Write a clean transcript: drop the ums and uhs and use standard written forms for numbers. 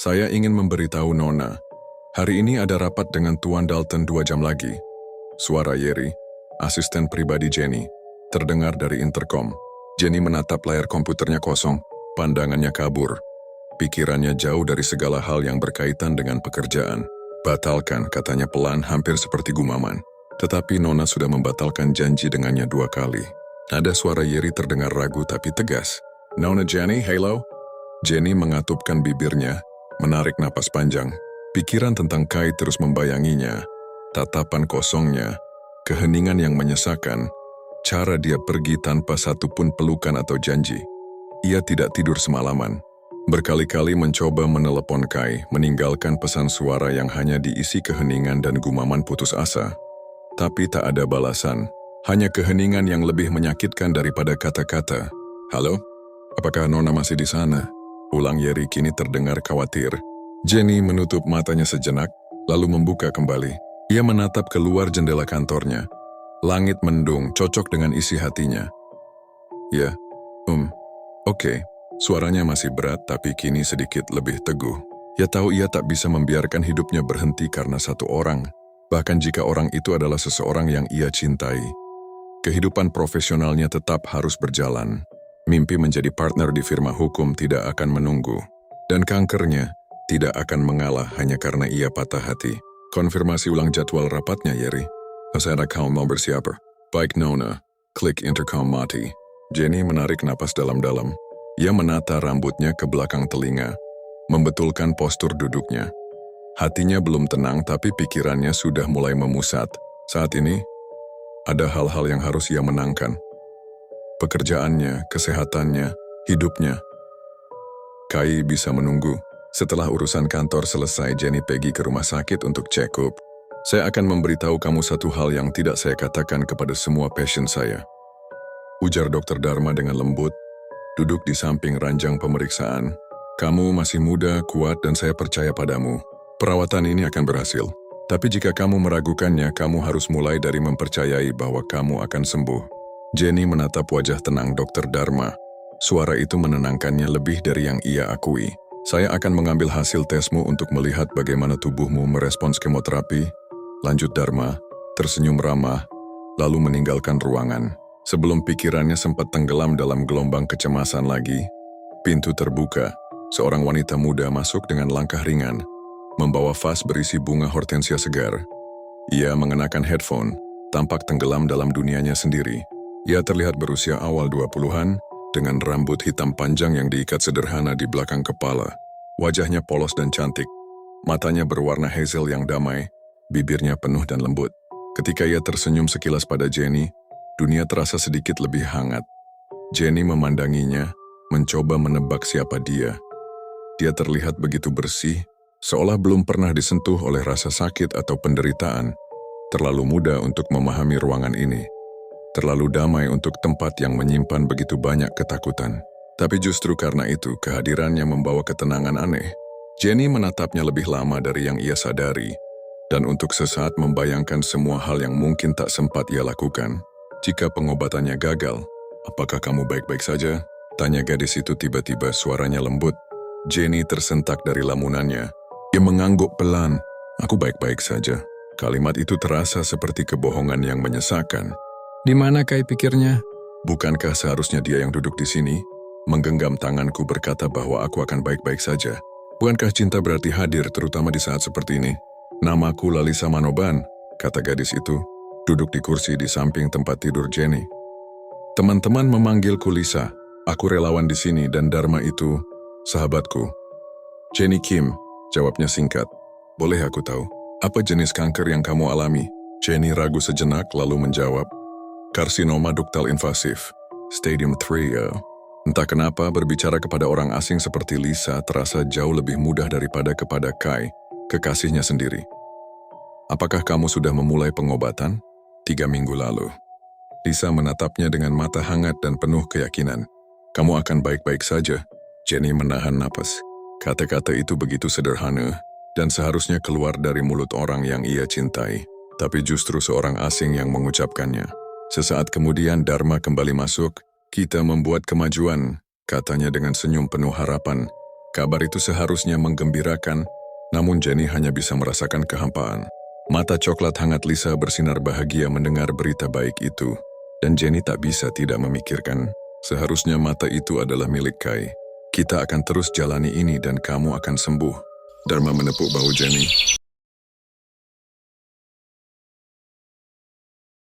Saya ingin memberitahu Nona. Hari ini ada rapat dengan Tuan Dalton 2 jam lagi. Suara Yeri, asisten pribadi Jenny, terdengar dari interkom. Jenny menatap layar komputernya kosong, pandangannya kabur. Pikirannya jauh dari segala hal yang berkaitan dengan pekerjaan. Batalkan, katanya pelan, hampir seperti gumaman. Tetapi Nona sudah membatalkan janji dengannya 2 kali. Nada suara Yeri terdengar ragu tapi tegas. Nona Jenny, hello? Jenny mengatupkan bibirnya, menarik napas panjang. Pikiran tentang Kai terus membayanginya. Tatapan kosongnya, keheningan yang menyesakan, cara dia pergi tanpa satupun pelukan atau janji. Ia tidak tidur semalaman. Berkali-kali mencoba menelepon Kai, meninggalkan pesan suara yang hanya diisi keheningan dan gumaman putus asa. Tapi tak ada balasan, hanya keheningan yang lebih menyakitkan daripada kata-kata. Halo? Apakah Nona masih di sana? Ulang Yeri kini terdengar khawatir. Jenny menutup matanya sejenak, lalu membuka kembali. Ia menatap keluar jendela kantornya. Langit mendung, cocok dengan isi hatinya. Ya, oke. Suaranya masih berat, tapi kini sedikit lebih teguh. Ia tahu ia tak bisa membiarkan hidupnya berhenti karena satu orang, bahkan jika orang itu adalah seseorang yang ia cintai. Kehidupan profesionalnya tetap harus berjalan. Mimpi menjadi partner di firma hukum tidak akan menunggu. Dan kankernya tidak akan mengalah hanya karena ia patah hati. Konfirmasi ulang jadwal rapatnya, Yeri. Saya kau mau bersiap. Baik Nona, klik intercom mati. Jenny menarik napas dalam-dalam. Ia menata rambutnya ke belakang telinga, membetulkan postur duduknya. Hatinya belum tenang tapi pikirannya sudah mulai memusat. Saat ini, ada hal-hal yang harus ia menangkan. Pekerjaannya, kesehatannya, hidupnya. Kai bisa menunggu. Setelah urusan kantor selesai, Jenny pergi ke rumah sakit untuk check-up. Saya akan memberitahu kamu satu hal yang tidak saya katakan kepada semua pasien saya. Ujar Dr. Dharma dengan lembut, duduk di samping ranjang pemeriksaan. Kamu masih muda, kuat, dan saya percaya padamu. Perawatan ini akan berhasil. Tapi jika kamu meragukannya, kamu harus mulai dari mempercayai bahwa kamu akan sembuh. Jenny menatap wajah tenang Dr. Dharma. Suara itu menenangkannya lebih dari yang ia akui. Saya akan mengambil hasil tesmu untuk melihat bagaimana tubuhmu merespons kemoterapi. Lanjut Dharma, tersenyum ramah, lalu meninggalkan ruangan. Sebelum pikirannya sempat tenggelam dalam gelombang kecemasan lagi, pintu terbuka. Seorang wanita muda masuk dengan langkah ringan, membawa vas berisi bunga hortensia segar. Ia mengenakan headphone, tampak tenggelam dalam dunianya sendiri. Ia terlihat berusia awal 20-an, dengan rambut hitam panjang yang diikat sederhana di belakang kepala. Wajahnya polos dan cantik. Matanya berwarna hazel yang damai, bibirnya penuh dan lembut. Ketika ia tersenyum sekilas pada Jenny, dunia terasa sedikit lebih hangat. Jenny memandanginya, mencoba menebak siapa dia. Dia terlihat begitu bersih, seolah belum pernah disentuh oleh rasa sakit atau penderitaan. Terlalu muda untuk memahami ruangan ini. Terlalu damai untuk tempat yang menyimpan begitu banyak ketakutan. Tapi justru karena itu, kehadirannya membawa ketenangan aneh. Jenny menatapnya lebih lama dari yang ia sadari, dan untuk sesaat membayangkan semua hal yang mungkin tak sempat ia lakukan. Jika pengobatannya gagal, apakah kamu baik-baik saja? Tanya gadis itu tiba-tiba, suaranya lembut. Jenny tersentak dari lamunannya. Ia mengangguk pelan. Aku baik-baik saja. Kalimat itu terasa seperti kebohongan yang menyesakan. Di mana Kai pikirnya? Bukankah seharusnya dia yang duduk di sini? Menggenggam tanganku berkata bahwa aku akan baik-baik saja. Bukankah cinta berarti hadir terutama di saat seperti ini? Namaku Lalisa Manoban, kata gadis itu. Duduk di kursi di samping tempat tidur Jenny. Teman-teman memanggilku Lisa. Aku relawan di sini dan Dharma itu sahabatku. Jenny Kim, jawabnya singkat. Boleh aku tahu, apa jenis kanker yang kamu alami? Jenny ragu sejenak lalu menjawab. Karsinoma duktal invasif, stadium 3. Entah kenapa berbicara kepada orang asing seperti Lisa terasa jauh lebih mudah daripada kepada Kai, kekasihnya sendiri. Apakah kamu sudah memulai pengobatan? 3 minggu lalu. Lisa menatapnya dengan mata hangat dan penuh keyakinan. Kamu akan baik-baik saja. Jenny menahan napas. Kata-kata itu begitu sederhana dan seharusnya keluar dari mulut orang yang ia cintai. Tapi justru seorang asing yang mengucapkannya. Sesaat kemudian Dharma kembali masuk. Kita membuat kemajuan, katanya dengan senyum penuh harapan. Kabar itu seharusnya menggembirakan, namun Jenny hanya bisa merasakan kehampaan. Mata coklat hangat Lisa bersinar bahagia mendengar berita baik itu, dan Jenny tak bisa tidak memikirkan, seharusnya mata itu adalah milik Kai. Kita akan terus jalani ini dan kamu akan sembuh. Dharma menepuk bahu Jenny.